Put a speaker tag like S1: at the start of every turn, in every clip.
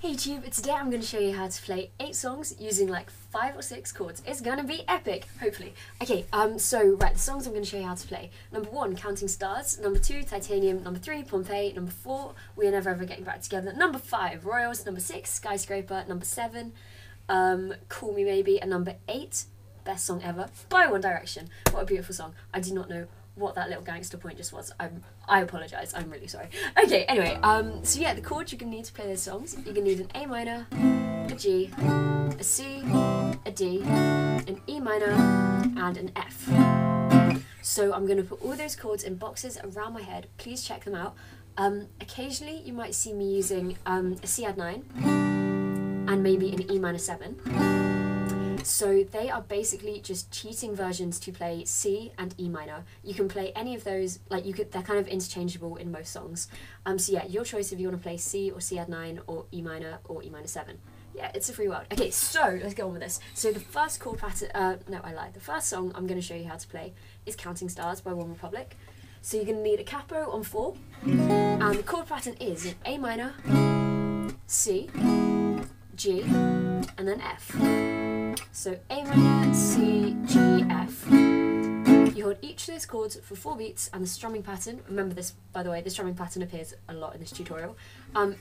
S1: Hey YouTube, today I'm going to show you how to play 8 songs using like 5 or 6 chords. It's going to be epic, hopefully. Okay, so the songs I'm going to show you how to play. Number 1, Counting Stars. Number 2, Titanium. Number 3, Pompeii. Number 4, We Are Never Ever Getting Back Together. Number 5, Royals. Number 6, Skyscraper. Number 7, Call Me Maybe. And number 8, Best Song Ever by One Direction. What a beautiful song. I do not know what that little gangster point just was. I apologise, I'm really sorry. Okay, anyway, so yeah, the chords you're going to need to play those songs, you're going to need an A minor, a G, a C, a D, an E minor, and an F. So I'm going to put all those chords in boxes around my head. Please check them out. Occasionally you might see me using a C add 9 and maybe an E minor 7. So they are basically just cheating versions to play C and E minor. You can play any of those, they're kind of interchangeable in most songs. So yeah, your choice if you want to play C or C add 9 or E minor 7. Yeah, it's a free world. Okay, so let's go on with this. So the first chord pattern, no, I lied. The first song I'm going to show you how to play is Counting Stars by Onerepublic. So you're going to need a capo on 4, and the chord pattern is an A minor, C, G, and then F. So A minor, C, G, F. You hold each of those chords for 4 beats, and the strumming pattern, remember this by the way, the strumming pattern appears a lot in this tutorial,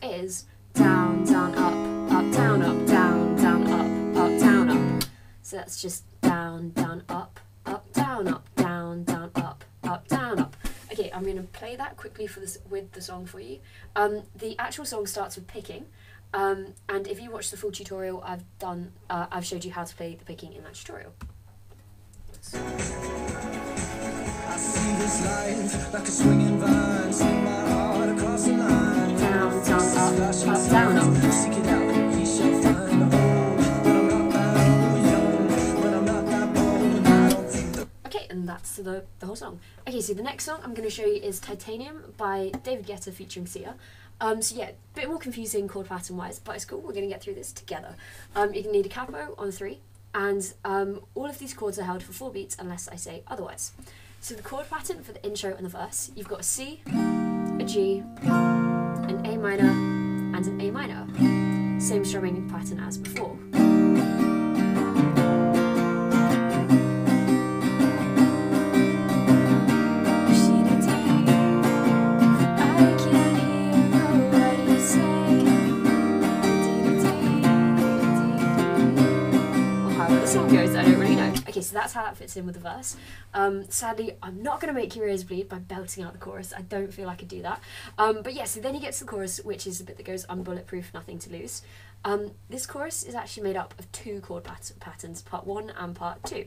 S1: is down, down, up, down, up, down, down, up, down, up. So that's just down, down, up, down, up, down, down, up, down, up. Okay, I'm going to play that quickly for this with the song for you. The actual song starts with picking. And if you watch the full tutorial I've showed you how to play the picking in that tutorial. So. I see this life like a swinging vine, swing my heart across the line. Down, down, up, down, up. Seek it out, he shall find a hole. But I'm not that old, young, but I'm not that bold. I don't think that. Okay, and that's the whole song. Okay, so the next song I'm going to show you is Titanium by Guetta featuring Thea. So yeah, a bit more confusing chord pattern wise, but it's cool, we're going to get through this together. You're going to need a capo on 3, and all of these chords are held for 4 beats unless I say otherwise. So the chord pattern for the intro and the verse, you've got a C, a G, an A minor, and an A minor. Same strumming pattern as before. So that's how that fits in with the verse. Sadly, I'm not going to make your ears bleed by belting out the chorus. I don't feel I could do that. But yeah, so then you get to the chorus, which is the bit that goes I'm bulletproof, nothing to lose. This chorus is actually made up of 2 chord patterns, part 1 and part 2.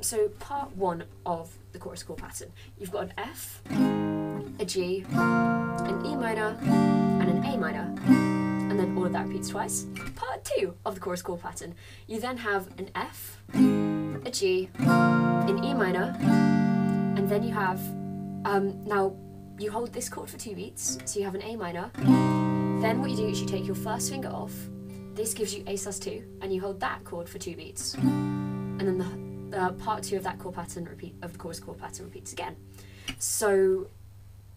S1: So part 1 of the chorus chord pattern, you've got an F, a G, an E minor, and an A minor. And then all of that repeats twice. Part 2 of the chorus chord pattern, you then have an F, a G, an E minor, and then you have, now you hold this chord for 2 beats, so you have an A minor. Then what you do is you take your first finger off, this gives you A+2, and you hold that chord for 2 beats. And then the part 2 of that chord pattern of the chorus chord pattern repeats again. So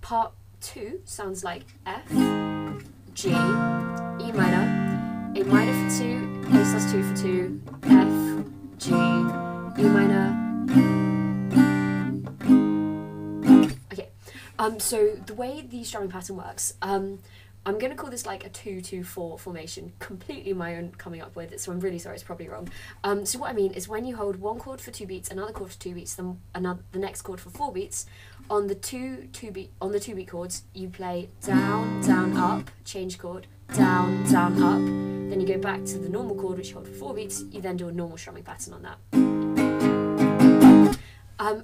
S1: part 2 sounds like F, G, E minor, A minor for 2, A+2 for 2, F, G, E minor. Okay, so the way the strumming pattern works, I'm going to call this like a 2-2-4 formation, completely my own coming up with it, so I'm really sorry, it's probably wrong. So what I mean is when you hold one chord for 2 beats, another chord for 2 beats, then the next chord for 4 beats, on the 2 beat chords, you play down, down, up, change chord, down, down, up, then you go back to the normal chord which you hold for 4 beats, you then do a normal strumming pattern on that.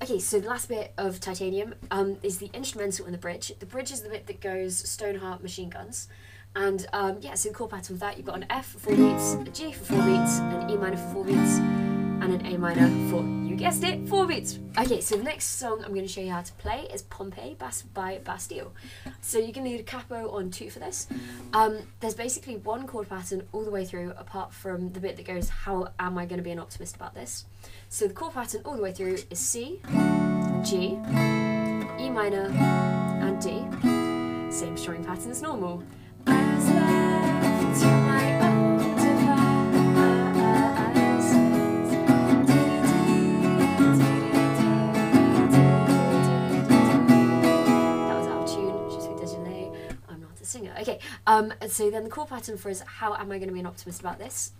S1: Okay, so the last bit of Titanium is the instrumental and the bridge. The bridge is the bit that goes Stoneheart Machine Guns. And yeah, so the chord pattern with that, you've got an F for 4 beats, a G for 4 beats, an E minor for 4 beats, and an A minor for, you guessed it, 4 beats. Okay, so the next song I'm going to show you how to play is Pompeii by Bastille. So you're going to need a capo on 2 for this. There's basically one chord pattern all the way through, apart from the bit that goes, how am I going to be an optimist about this? So the chord pattern all the way through is C, G, E minor, and D. Same strumming pattern as normal. I was left So then the chord pattern for is how am I going to be an optimist about this?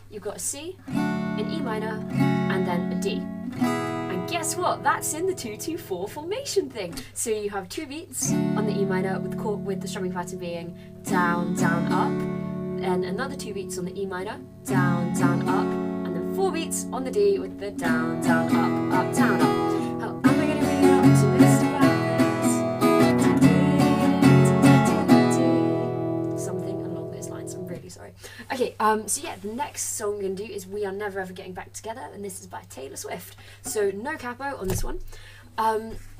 S1: You've got a C, an E minor, and then a D. And guess what? That's in the 2-2-4 formation thing. So you have 2 beats on the E minor with the strumming pattern being down, down, up, and another 2 beats on the E minor, down, down, up, and then 4 beats on the D with the down, down, up, down, up. How am I going to be an optimist about this? Something along those lines. I'm really sorry. Okay, so yeah, the next song we're going to do is We Are Never Ever Getting Back Together, and this is by Taylor Swift. So no capo on this one.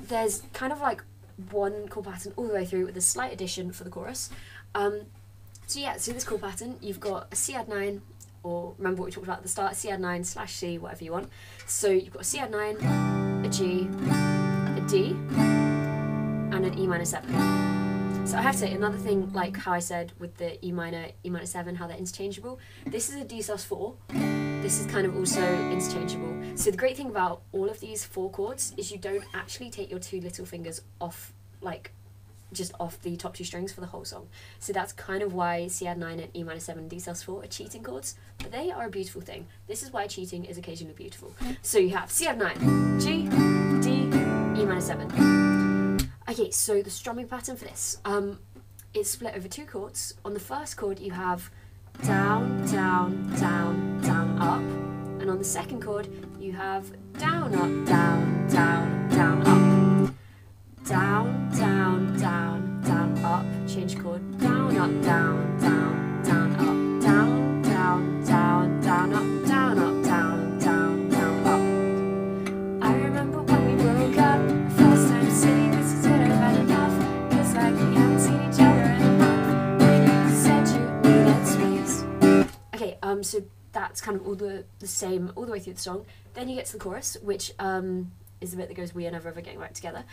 S1: There's kind of like one chord pattern all the way through with a slight addition for the chorus. So yeah, so this chord pattern, you've got a C add 9, or remember what we talked about at the start, C add 9 / C, whatever you want. So you've got a C add 9, a G, a D, and an E minor 7. So I have to say, another thing, like how I said with the E minor 7, how they're interchangeable, this is a D sus4, this is kind of also interchangeable. So the great thing about all of these 4 chords is you don't actually take your 2 little fingers off, like, just off the top 2 strings for the whole song. So that's kind of why C add 9 and E minor 7 and D sus4 are cheating chords, but they are a beautiful thing. This is why cheating is occasionally beautiful. So you have C add 9, G, D, E minor 7. Okay, so the strumming pattern for this, it's split over 2 chords. On the first chord you have down, down, down, down, up, and on the second chord you have down, up, down, down, down, up, down, down, down, down, up, change chord, down, up, down, down, down, up, down, down, down, down, up, down, up, down, down, down, up. I remember when we broke up, first time saying this is it, I've had enough, cause like we haven't seen each other in a month, when you said you needed space. Okay, so that's kind of all the same all the way through the song. Then you get to the chorus, which is the bit that goes, We Are Never Ever Getting Back Together.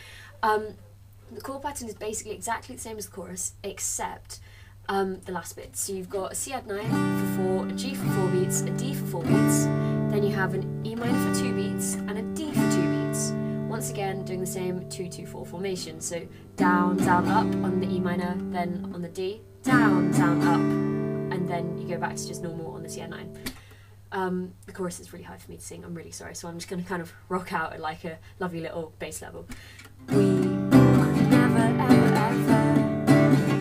S1: The chord pattern is basically exactly the same as the chorus, except the last bit. So you've got a C add 9 for 4, a G for 4 beats, a D for 4 beats, then you have an E minor for 2 beats, and a D for 2 beats. Once again, doing the same 2-2-4 formation. So down, down, up on the E minor, then on the D, down, down, up, and then you go back to just normal on the C add 9. The chorus is really hard for me to sing, I'm really sorry, so I'm just going to kind of rock out at like a lovely little bass level. We are never ever ever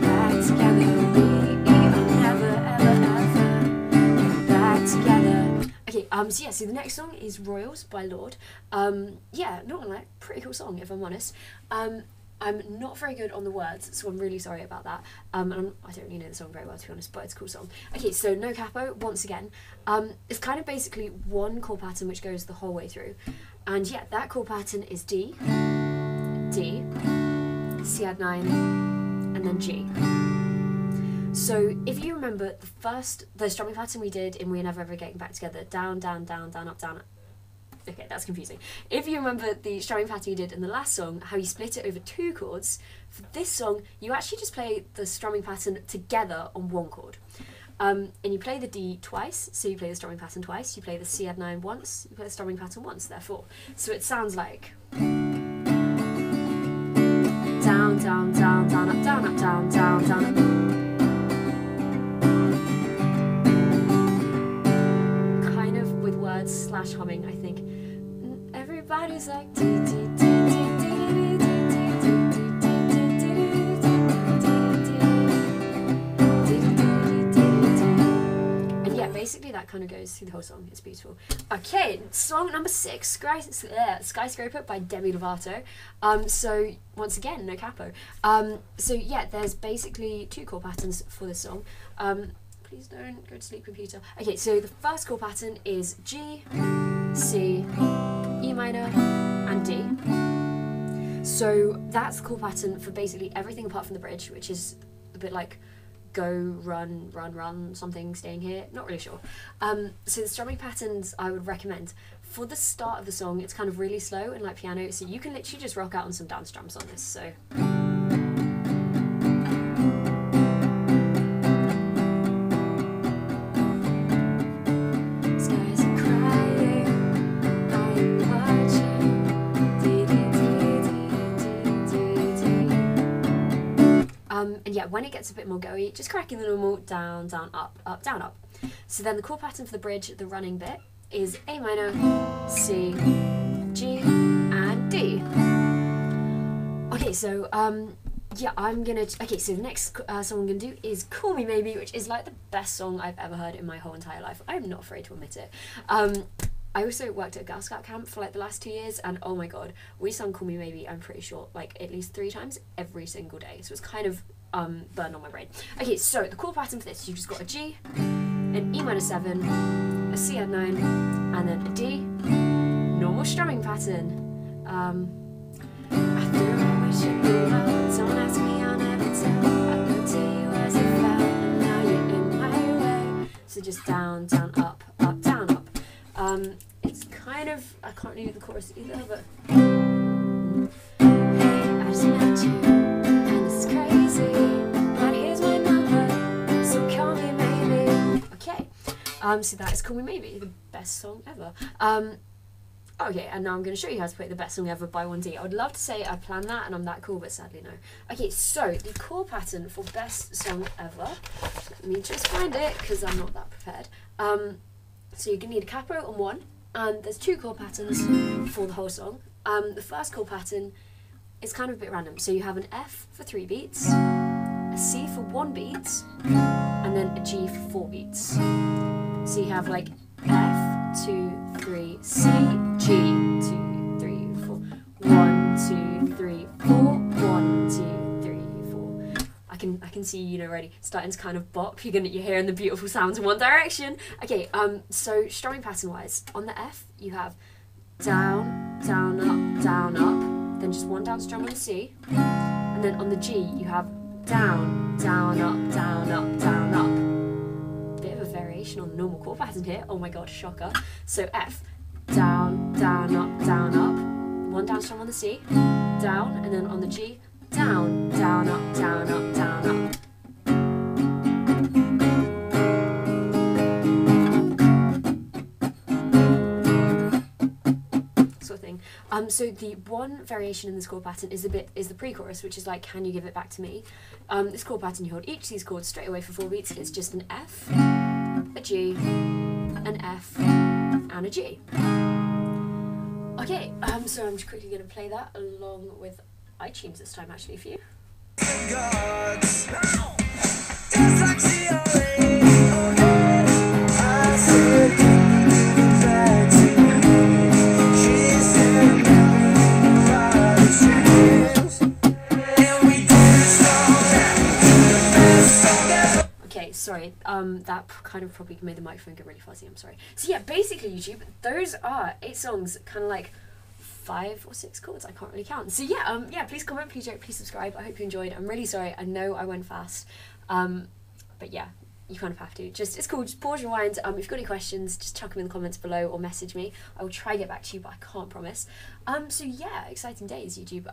S1: back together. We are never ever ever back together. Okay, so yeah, so the next song is Royals by Lorde. Yeah, not gonna lie, pretty cool song if I'm honest. I'm not very good on the words, so I'm really sorry about that. And I don't really know the song very well, to be honest, but it's a cool song. Okay, so no capo, once again. It's kind of basically one chord pattern which goes the whole way through. And yeah, that chord pattern is D, D, C add 9, and then G. So if you remember the strumming pattern we did in We Are Never Ever Getting Back Together, down, down, down, down, up, down, up. Okay, that's confusing. If you remember the strumming pattern you did in the last song, how you split it over 2 chords, for this song, you actually just play the strumming pattern together on 1 chord. And you play the D twice, so you play the strumming pattern twice, you play the C add 9 once, you play the strumming pattern once, therefore. So it sounds like down, down, down, down, up, down, up, down, down, down, up. Kind of with words / humming, I think. Everybody's like and yeah, basically that kind of goes through the whole song. It's beautiful. Okay, song number 6, Skyscraper by Demi Lovato. So once again, no capo. So yeah, there's basically 2 chord patterns for this song. Please don't go to sleep, computer. Okay, so the first chord pattern is G, C, E minor, and D. So that's the chord pattern for basically everything apart from the bridge, which is a bit like go, run, run, run, something, staying here, not really sure. So the strumming patterns I would recommend. For the start of the song, it's kind of really slow and like piano, so you can literally just rock out on some dance drums on this, so. And yeah, yeah, when it gets a bit more go-y, just cracking the normal down, down, up, up, down, up. So then the chord pattern for the bridge, the running bit, is A minor, C, G, and D. Okay, so yeah, okay, so the next song I'm gonna do is Call Me Maybe, which is like the best song I've ever heard in my whole entire life. I'm not afraid to admit it. I also worked at a Girl Scout camp for like the last 2 years, and oh my god, we sung Call Me Maybe, I'm pretty sure, like at least 3 times every single day. So it's kind of burned on my brain. Okay, so the chord pattern for this, you just got a G, an E minor 7, a C add 9, and then a D. Normal strumming pattern. I threw my wish at you, don't ask me, I'll never tell. I looked at you as it fell, and now you're in my way. So just down, down, up, up, down, up. It's kind of, I can't really do the chorus either, but hey, I just met you, and this is crazy, but here's my number, so call me maybe. Okay, so that is Call Me Maybe, the best song ever. Okay, and now I'm going to show you how to play the best song ever by 1D. I would love to say I planned that and I'm that cool, but sadly no. Okay, so the chord pattern for best song ever, let me just find it, because I'm not that prepared. So you're going to need a capo on 1, and there's 2 chord patterns for the whole song. The first chord pattern is kind of a bit random. So you have an F for 3 beats, a C for 1 beat, and then a G for 4 beats. So you have like F, 2, 3, C, G, 2, 3, 4, 1, 2, 3, 4, 1, 2, 3, 4. I can see, you know, already starting to kind of bop. You're hearing the beautiful sounds in one direction. Okay, so strumming pattern wise, on the F you have down, down, up, then just 1 down strum on the C, and then on the G you have down, down, up, down, up, down, up. Bit of a variation on the normal chord pattern here. Oh my god, shocker. So F, down, down, up, 1 down strum on the C, down, and then on the G, down, down, up, down, up, down, up. Sort of thing. So the one variation in this chord pattern is the pre-chorus, which is like, can you give it back to me? This chord pattern, you hold each of these chords straight away for 4 beats. It's just an F, a G, an F, and a G. Okay, so I'm just quickly going to play that along with iTunes this time actually for you. Okay, sorry, that kind of probably made the microphone get really fuzzy, I'm sorry. So yeah, basically YouTube, those are 8 songs, kind of like 5 or 6 chords, I can't really count. So yeah, yeah, please comment, please rate, please subscribe. I hope you enjoyed. I'm really sorry, I know I went fast, but yeah, you kind of have to. Just, it's cool, just pause, rewind. If you've got any questions, just chuck them in the comments below or message me. I will try to get back to you, but I can't promise. So yeah, exciting days, YouTube.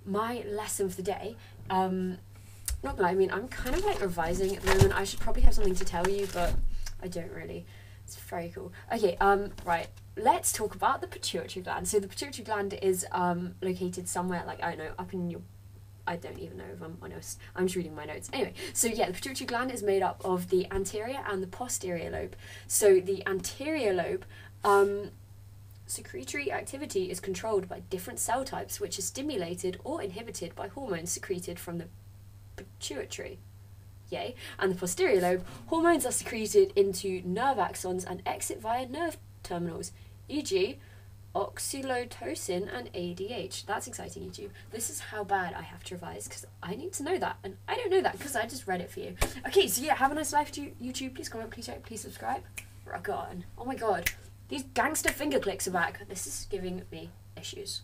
S1: My lesson for the day, not gonna lie, I mean, I'm kind of like revising at the moment. I should probably have something to tell you, but I don't really. It's very cool. Okay, right, let's talk about the pituitary gland. So the pituitary gland is located somewhere, like, I don't know, up in your, I don't even know if I'm honest. I'm just reading my notes. Anyway, so yeah, the pituitary gland is made up of the anterior and the posterior lobe. So the anterior lobe, secretory activity is controlled by different cell types, which are stimulated or inhibited by hormones secreted from the pituitary. Yay. And the posterior lobe, hormones are secreted into nerve axons and exit via nerve terminals, e.g. oxytocin and ADH. That's exciting, YouTube. This is how bad I have to revise, because I need to know that, and I don't know that because I just read it for you. Okay, so yeah, have a nice life, YouTube. Please comment, please rate, please subscribe. Rock on. Oh my god, these gangster finger clicks are back. This is giving me issues.